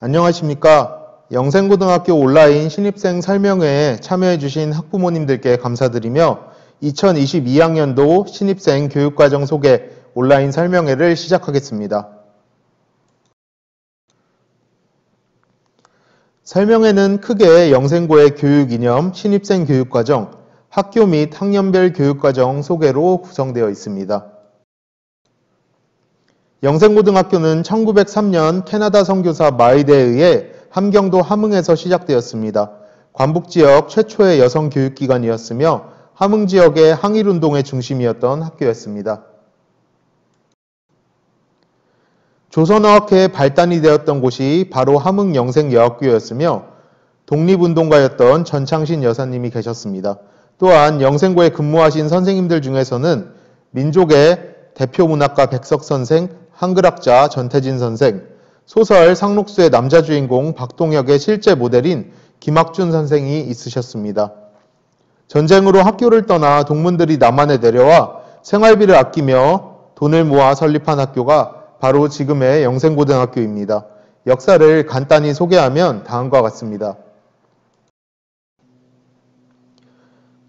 안녕하십니까. 영생고등학교 온라인 신입생 설명회에 참여해주신 학부모님들께 감사드리며 2022학년도 신입생 교육과정 소개 온라인 설명회를 시작하겠습니다. 설명회는 크게 영생고의 교육 이념, 신입생 교육과정, 학교 및 학년별 교육과정 소개로 구성되어 있습니다. 영생고등학교는 1903년 캐나다 선교사 마이드에 의해 함경도 함흥에서 시작되었습니다. 관북지역 최초의 여성 교육기관이었으며 함흥지역의 항일운동의 중심이었던 학교였습니다. 조선어학회의 발단이 되었던 곳이 바로 함흥영생여학교였으며 독립운동가였던 전창신 여사님이 계셨습니다. 또한 영생고에 근무하신 선생님들 중에서는 민족의 대표 문학가 백석선생, 한글학자 전태진 선생, 소설 상록수의 남자 주인공 박동혁의 실제 모델인 김학준 선생이 있으셨습니다. 전쟁으로 학교를 떠나 동문들이 남한에 내려와 생활비를 아끼며 돈을 모아 설립한 학교가 바로 지금의 영생고등학교입니다. 역사를 간단히 소개하면 다음과 같습니다.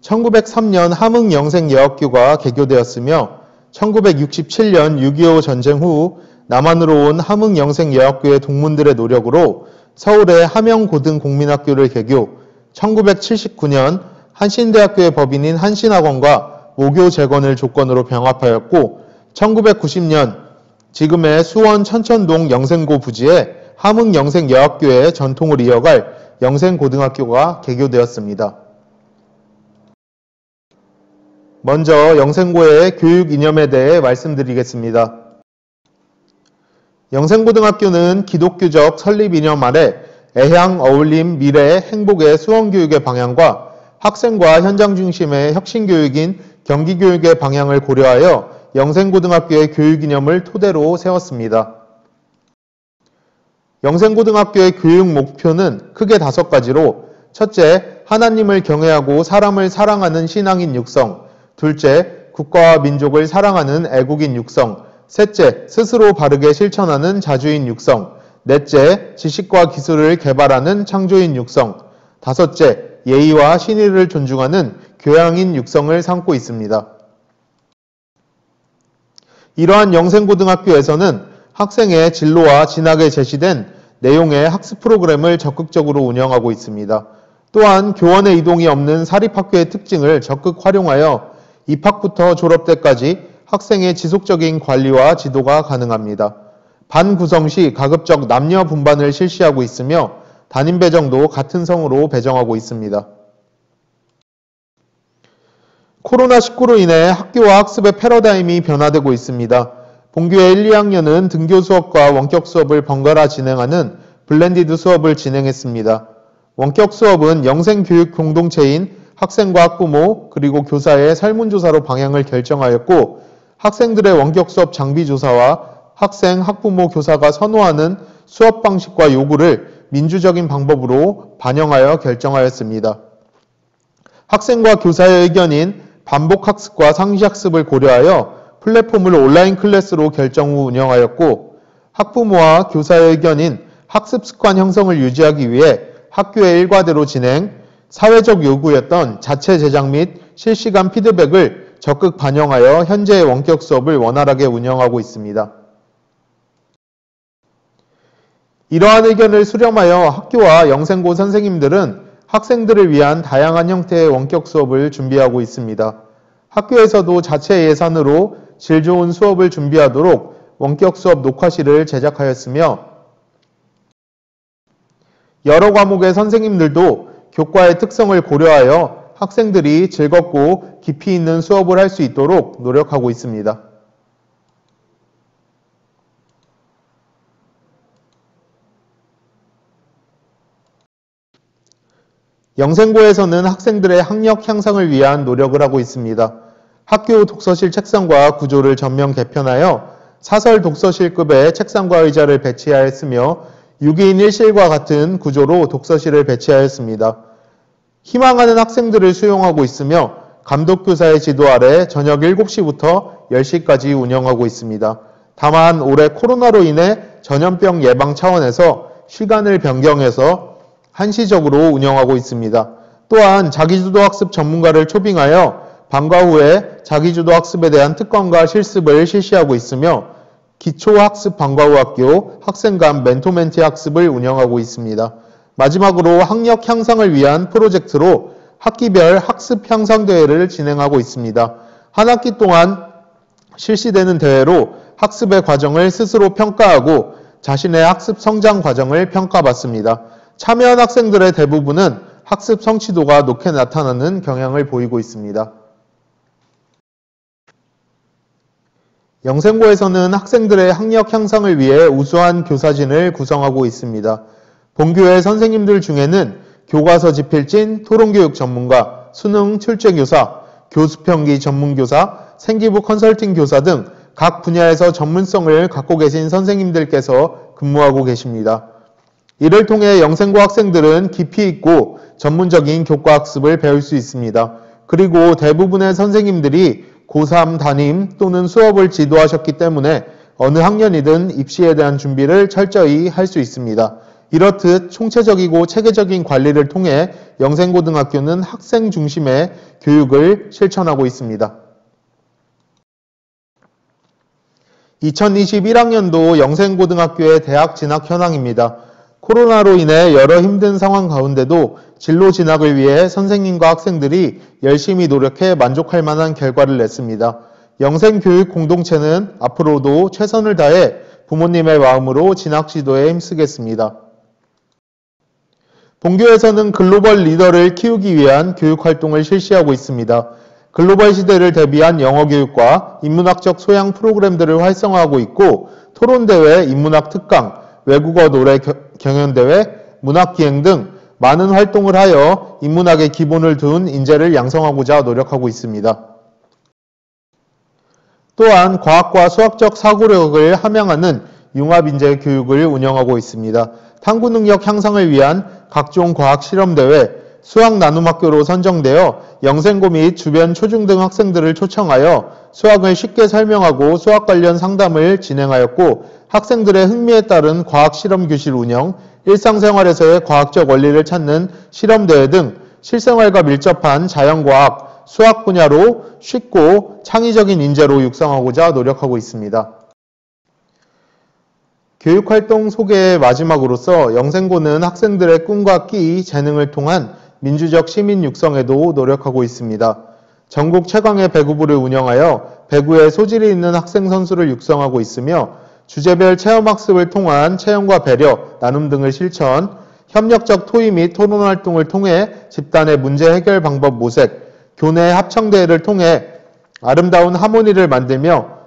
1903년 함흥영생여학교가 개교되었으며 1967년 6.25 전쟁 후 남한으로 온 함흥영생여학교의 동문들의 노력으로 서울의 함영고등공민학교를 개교, 1979년 한신대학교의 법인인 한신학원과 모교 재건을 조건으로 병합하였고 1990년 지금의 수원 천천동 영생고 부지에 함흥영생여학교의 전통을 이어갈 영생고등학교가 개교되었습니다. 먼저 영생고의 교육 이념에 대해 말씀드리겠습니다. 영생고등학교는 기독교적 설립 이념 아래 애향, 어울림, 미래, 행복의 수원교육의 방향과 학생과 현장 중심의 혁신교육인 경기교육의 방향을 고려하여 영생고등학교의 교육 이념을 토대로 세웠습니다. 영생고등학교의 교육 목표는 크게 5가지로 첫째, 하나님을 경외하고 사람을 사랑하는 신앙인 육성, 둘째, 국가와 민족을 사랑하는 애국인 육성, 셋째, 스스로 바르게 실천하는 자주인 육성, 넷째, 지식과 기술을 개발하는 창조인 육성, 다섯째, 예의와 신의를 존중하는 교양인 육성을 삼고 있습니다. 이러한 영생고등학교에서는 학생의 진로와 진학에 제시된 내용의 학습 프로그램을 적극적으로 운영하고 있습니다. 또한 교원의 이동이 없는 사립학교의 특징을 적극 활용하여 입학부터 졸업 때까지 학생의 지속적인 관리와 지도가 가능합니다. 반 구성 시 가급적 남녀 분반을 실시하고 있으며 담임 배정도 같은 성으로 배정하고 있습니다. 코로나19로 인해 학교와 학습의 패러다임이 변화되고 있습니다. 본교의 1, 2학년은 등교 수업과 원격 수업을 번갈아 진행하는 블렌디드 수업을 진행했습니다. 원격 수업은 영생교육 공동체인 학생과 학부모 그리고 교사의 설문조사로 방향을 결정하였고 학생들의 원격 수업 장비 조사와 학생, 학부모, 교사가 선호하는 수업 방식과 요구를 민주적인 방법으로 반영하여 결정하였습니다. 학생과 교사의 의견인 반복학습과 상시학습을 고려하여 플랫폼을 온라인 클래스로 결정 후 운영하였고 학부모와 교사의 의견인 학습 습관 형성을 유지하기 위해 학교의 일과대로 진행, 사회적 요구였던 자체 제작 및 실시간 피드백을 적극 반영하여 현재의 원격 수업을 원활하게 운영하고 있습니다. 이러한 의견을 수렴하여 학교와 영생고 선생님들은 학생들을 위한 다양한 형태의 원격 수업을 준비하고 있습니다. 학교에서도 자체 예산으로 질 좋은 수업을 준비하도록 원격 수업 녹화실을 제작하였으며 여러 과목의 선생님들도 교과의 특성을 고려하여 학생들이 즐겁고 깊이 있는 수업을 할 수 있도록 노력하고 있습니다. 영생고에서는 학생들의 학력 향상을 위한 노력을 하고 있습니다. 학교 독서실 책상과 구조를 전면 개편하여 사설 독서실급의 책상과 의자를 배치하였으며 6인 1실과 같은 구조로 독서실을 배치하였습니다. 희망하는 학생들을 수용하고 있으며 감독교사의 지도 아래 저녁 7시부터 10시까지 운영하고 있습니다. 다만 올해 코로나로 인해 전염병 예방 차원에서 시간을 변경해서 한시적으로 운영하고 있습니다. 또한 자기주도학습 전문가를 초빙하여 방과 후에 자기주도학습에 대한 특강과 실습을 실시하고 있으며 기초학습 방과 후 학교, 학생 간 멘토멘티 학습을 운영하고 있습니다. 마지막으로 학력 향상을 위한 프로젝트로 학기별 학습 향상 대회를 진행하고 있습니다. 한 학기 동안 실시되는 대회로 학습의 과정을 스스로 평가하고 자신의 학습 성장 과정을 평가받습니다. 참여한 학생들의 대부분은 학습 성취도가 높게 나타나는 경향을 보이고 있습니다. 영생고에서는 학생들의 학력 향상을 위해 우수한 교사진을 구성하고 있습니다. 본교의 선생님들 중에는 교과서 집필진, 토론교육 전문가, 수능 출제교사, 교수평기 전문교사, 생기부 컨설팅 교사 등 각 분야에서 전문성을 갖고 계신 선생님들께서 근무하고 계십니다. 이를 통해 영생고 학생들은 깊이 있고 전문적인 교과학습을 배울 수 있습니다. 그리고 대부분의 선생님들이 고3 담임 또는 수업을 지도하셨기 때문에 어느 학년이든 입시에 대한 준비를 철저히 할 수 있습니다. 이렇듯 총체적이고 체계적인 관리를 통해 영생고등학교는 학생 중심의 교육을 실천하고 있습니다. 2021학년도 영생고등학교의 대학 진학 현황입니다. 코로나로 인해 여러 힘든 상황 가운데도 진로 진학을 위해 선생님과 학생들이 열심히 노력해 만족할 만한 결과를 냈습니다. 영생교육 공동체는 앞으로도 최선을 다해 부모님의 마음으로 진학 지도에 힘쓰겠습니다. 본교에서는 글로벌 리더를 키우기 위한 교육활동을 실시하고 있습니다. 글로벌 시대를 대비한 영어교육과 인문학적 소양 프로그램들을 활성화하고 있고 토론대회, 인문학 특강, 외국어 노래 경연대회, 문학기행 등 많은 활동을 하여 인문학의 기본을 둔 인재를 양성하고자 노력하고 있습니다. 또한 과학과 수학적 사고력을 함양하는 융합인재 교육을 운영하고 있습니다. 탐구 능력 향상을 위한 각종 과학 실험대회, 수학 나눔학교로 선정되어 영생고 및 주변 초중등 학생들을 초청하여 수학을 쉽게 설명하고 수학 관련 상담을 진행하였고 학생들의 흥미에 따른 과학 실험 교실 운영, 일상생활에서의 과학적 원리를 찾는 실험대회 등 실생활과 밀접한 자연과학, 수학 분야로 쉽고 창의적인 인재로 육성하고자 노력하고 있습니다. 교육활동 소개의 마지막으로서 영생고는 학생들의 꿈과 끼, 재능을 통한 민주적 시민 육성에도 노력하고 있습니다. 전국 최강의 배구부를 운영하여 배구에 소질이 있는 학생 선수를 육성하고 있으며 주제별 체험학습을 통한 체험과 배려, 나눔 등을 실천, 협력적 토의 및 토론 활동을 통해 집단의 문제 해결 방법 모색, 교내 합청대회를 통해 아름다운 하모니를 만들며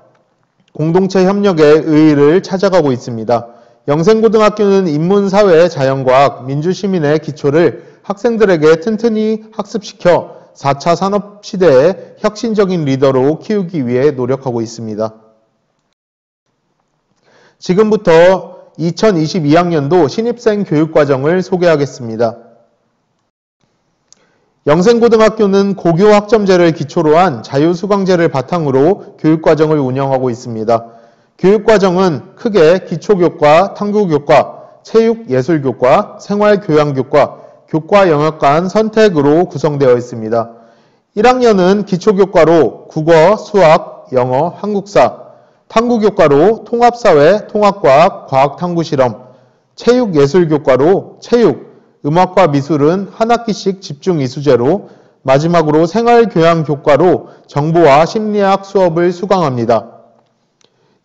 공동체 협력의 의의를 찾아가고 있습니다. 영생고등학교는 인문사회, 자연과학, 민주시민의 기초를 학생들에게 튼튼히 학습시켜 4차 산업시대의 혁신적인 리더로 키우기 위해 노력하고 있습니다. 지금부터 2022학년도 신입생 교육과정을 소개하겠습니다. 영생고등학교는 고교 학점제를 기초로 한 자유수강제를 바탕으로 교육과정을 운영하고 있습니다. 교육과정은 크게 기초교과, 탐구교과, 체육예술교과, 생활교양교과, 교과 영역 간 선택으로 구성되어 있습니다. 1학년은 기초교과로 국어, 수학, 영어, 한국사, 탐구교과로 통합사회, 통합과학, 과학탐구실험, 체육예술교과로 체육, 음악과 미술은 한 학기씩 집중 이수제로 마지막으로 생활교양교과로 정보와 심리학 수업을 수강합니다.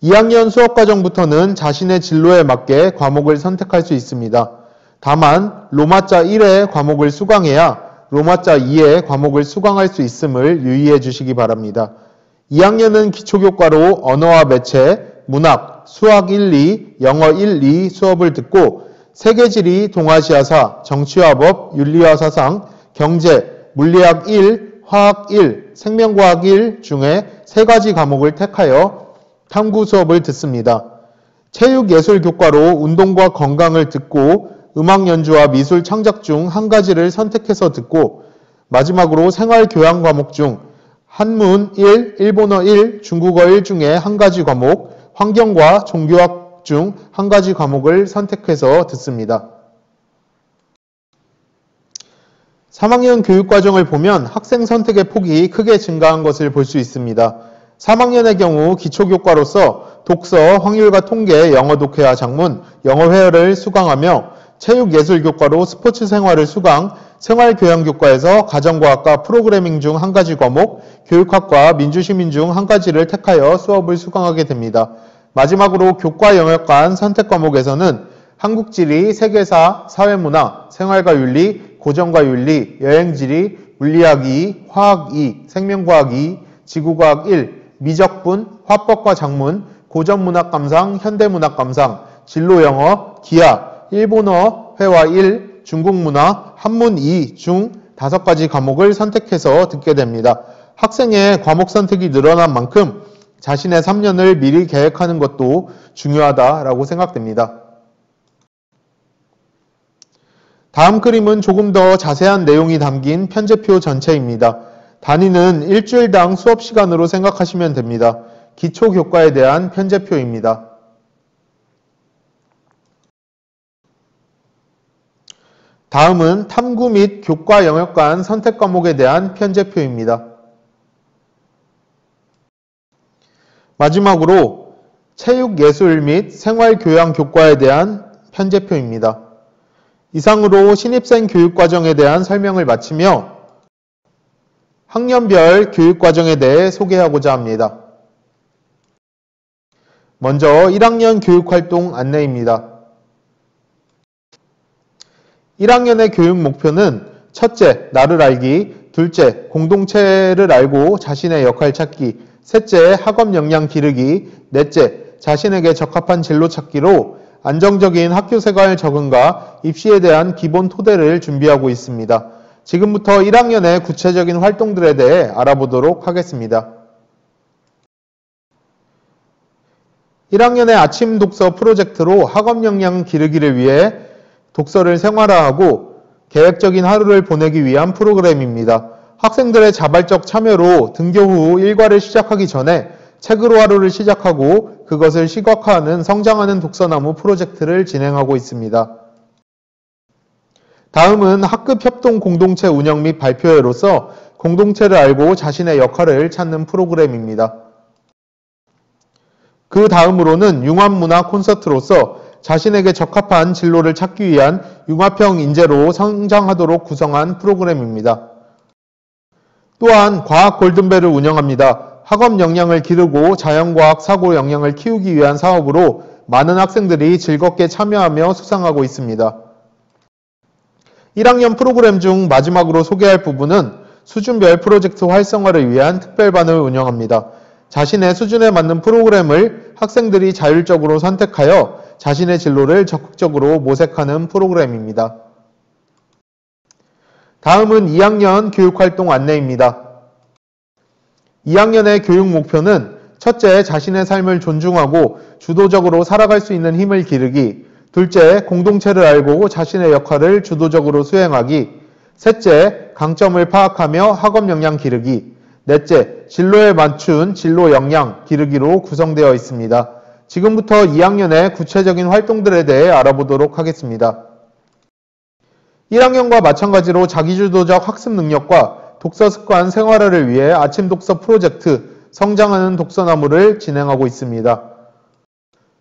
2학년 수업과정부터는 자신의 진로에 맞게 과목을 선택할 수 있습니다. 다만 로마자 1의 과목을 수강해야 로마자 2의 과목을 수강할 수 있음을 유의해 주시기 바랍니다. 2학년은 기초교과로 언어와 매체, 문학, 수학 1, 2, 영어 1, 2 수업을 듣고 세계지리, 동아시아사, 정치와 법, 윤리와 사상, 경제, 물리학 1, 화학 1, 생명과학 1 중에 3가지 과목을 택하여 탐구 수업을 듣습니다. 체육예술교과로 운동과 건강을 듣고 음악 연주와 미술 창작 중 한 가지를 선택해서 듣고 마지막으로 생활교양 과목 중 한문 1, 일본어 1, 중국어 1 중에 한 가지 과목, 환경과 종교학 중 한 가지 과목을 선택해서 듣습니다. 3학년 교육과정을 보면 학생 선택의 폭이 크게 증가한 것을 볼 수 있습니다. 3학년의 경우 기초교과로서 독서, 확률과 통계, 영어 독해와 작문, 영어 회화를 수강하며 체육예술교과로 스포츠 생활을 수강, 생활교양교과에서 가정과학과 프로그래밍 중 한 가지 과목, 교육학과 민주시민 중 한 가지를 택하여 수업을 수강하게 됩니다. 마지막으로 교과 영역 간 선택 과목에서는 한국지리, 세계사, 사회문화, 생활과 윤리, 고전과 윤리, 여행지리, 물리학 2, 화학 2, 생명과학 2, 지구과학 1, 미적분, 화법과 작문, 고전문학 감상, 현대문학 감상, 진로영어, 기하, 일본어, 회화 1, 중국문화, 한문 2 중 5가지 과목을 선택해서 듣게 됩니다. 학생의 과목 선택이 늘어난 만큼 자신의 3년을 미리 계획하는 것도 중요하다라고 생각됩니다. 다음 그림은 조금 더 자세한 내용이 담긴 편제표 전체입니다. 단위는 일주일당 수업 시간으로 생각하시면 됩니다. 기초교과에 대한 편제표입니다. 다음은 탐구 및 교과 영역 간 선택 과목에 대한 편제표입니다. 마지막으로 체육, 예술 및 생활교양 교과에 대한 편제표입니다. 이상으로 신입생 교육과정에 대한 설명을 마치며 학년별 교육과정에 대해 소개하고자 합니다. 먼저 1학년 교육활동 안내입니다. 1학년의 교육 목표는 첫째, 나를 알기, 둘째, 공동체를 알고 자신의 역할 찾기, 셋째, 학업 역량 기르기, 넷째, 자신에게 적합한 진로 찾기로 안정적인 학교 생활 적응과 입시에 대한 기본 토대를 준비하고 있습니다. 지금부터 1학년의 구체적인 활동들에 대해 알아보도록 하겠습니다. 1학년의 아침 독서 프로젝트로 학업 역량 기르기를 위해 독서를 생활화하고 계획적인 하루를 보내기 위한 프로그램입니다. 학생들의 자발적 참여로 등교 후 일과를 시작하기 전에 책으로 하루를 시작하고 그것을 시각화하는 성장하는 독서나무 프로젝트를 진행하고 있습니다. 다음은 학급 협동 공동체 운영 및 발표회로서 공동체를 알고 자신의 역할을 찾는 프로그램입니다. 그 다음으로는 융합문화 콘서트로서 자신에게 적합한 진로를 찾기 위한 융합형 인재로 성장하도록 구성한 프로그램입니다. 또한 과학 골든벨을 운영합니다. 학업 역량을 기르고 자연과학 사고 역량을 키우기 위한 사업으로 많은 학생들이 즐겁게 참여하며 수상하고 있습니다. 1학년 프로그램 중 마지막으로 소개할 부분은 수준별 프로젝트 활성화를 위한 특별반을 운영합니다. 자신의 수준에 맞는 프로그램을 학생들이 자율적으로 선택하여 자신의 진로를 적극적으로 모색하는 프로그램입니다. 다음은 2학년 교육활동 안내입니다. 2학년의 교육 목표는 첫째, 자신의 삶을 존중하고 주도적으로 살아갈 수 있는 힘을 기르기, 둘째, 공동체를 알고 자신의 역할을 주도적으로 수행하기, 셋째, 강점을 파악하며 학업 역량 기르기, 넷째, 진로에 맞춘 진로 역량 기르기로 구성되어 있습니다. 지금부터 2학년의 구체적인 활동들에 대해 알아보도록 하겠습니다. 1학년과 마찬가지로 자기주도적 학습 능력과 독서 습관 생활화를 위해 아침 독서 프로젝트 성장하는 독서나무를 진행하고 있습니다.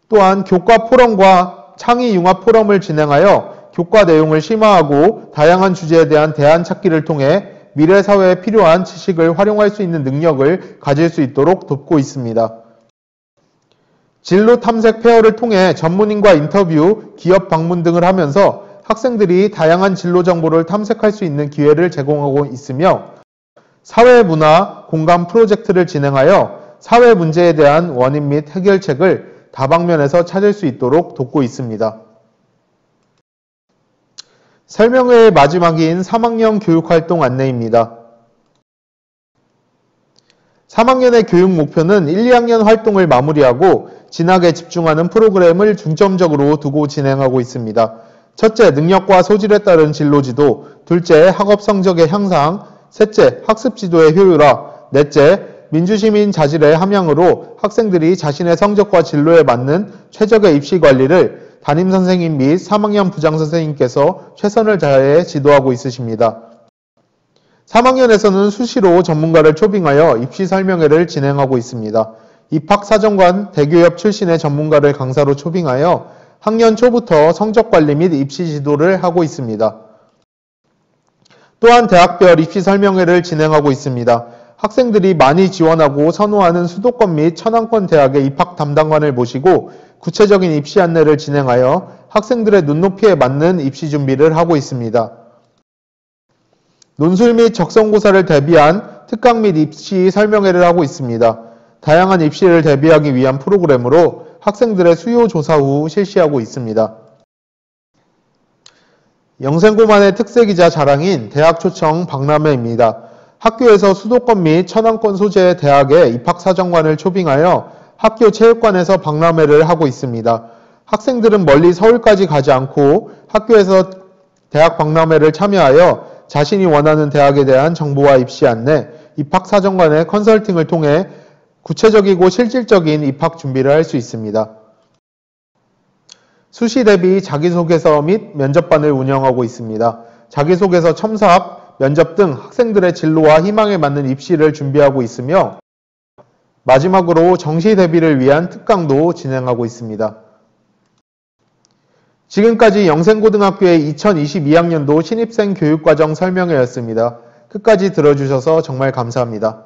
또한 교과 포럼과 창의 융합 포럼을 진행하여 교과 내용을 심화하고 다양한 주제에 대한 대안 찾기를 통해 미래 사회에 필요한 지식을 활용할 수 있는 능력을 가질 수 있도록 돕고 있습니다. 진로 탐색 페어를 통해 전문인과 인터뷰, 기업 방문 등을 하면서 학생들이 다양한 진로 정보를 탐색할 수 있는 기회를 제공하고 있으며 사회문화 공감 프로젝트를 진행하여 사회 문제에 대한 원인 및 해결책을 다방면에서 찾을 수 있도록 돕고 있습니다. 설명회의 마지막인 3학년 교육활동 안내입니다. 3학년의 교육 목표는 1, 2학년 활동을 마무리하고 진학에 집중하는 프로그램을 중점적으로 두고 진행하고 있습니다. 첫째, 능력과 소질에 따른 진로 지도, 둘째, 학업 성적의 향상, 셋째, 학습 지도의 효율화, 넷째, 민주시민 자질의 함양으로 학생들이 자신의 성적과 진로에 맞는 최적의 입시 관리를 담임선생님 및 3학년 부장선생님께서 최선을 다해 지도하고 있으십니다. 3학년에서는 수시로 전문가를 초빙하여 입시 설명회를 진행하고 있습니다. 입학사정관, 대교협 출신의 전문가를 강사로 초빙하여 학년 초부터 성적관리 및 입시 지도를 하고 있습니다. 또한 대학별 입시 설명회를 진행하고 있습니다. 학생들이 많이 지원하고 선호하는 수도권 및 천왕권 대학의 입학 담당관을 모시고 구체적인 입시 안내를 진행하여 학생들의 눈높이에 맞는 입시 준비를 하고 있습니다. 논술 및 적성고사를 대비한 특강 및 입시 설명회를 하고 있습니다. 다양한 입시를 대비하기 위한 프로그램으로 학생들의 수요 조사 후 실시하고 있습니다. 영생고만의 특색이자 자랑인 대학 초청 박람회입니다. 학교에서 수도권 및 천왕권 소재의 대학의 입학사정관을 초빙하여 학교 체육관에서 박람회를 하고 있습니다. 학생들은 멀리 서울까지 가지 않고 학교에서 대학 박람회를 참여하여 자신이 원하는 대학에 대한 정보와 입시 안내, 입학사정관의 컨설팅을 통해 구체적이고 실질적인 입학 준비를 할 수 있습니다. 수시 대비 자기소개서 및 면접반을 운영하고 있습니다. 자기소개서 첨삭, 면접 등 학생들의 진로와 희망에 맞는 입시를 준비하고 있으며 마지막으로 정시 대비를 위한 특강도 진행하고 있습니다. 지금까지 영생고등학교의 2022학년도 신입생 교육과정 설명회였습니다. 끝까지 들어주셔서 정말 감사합니다.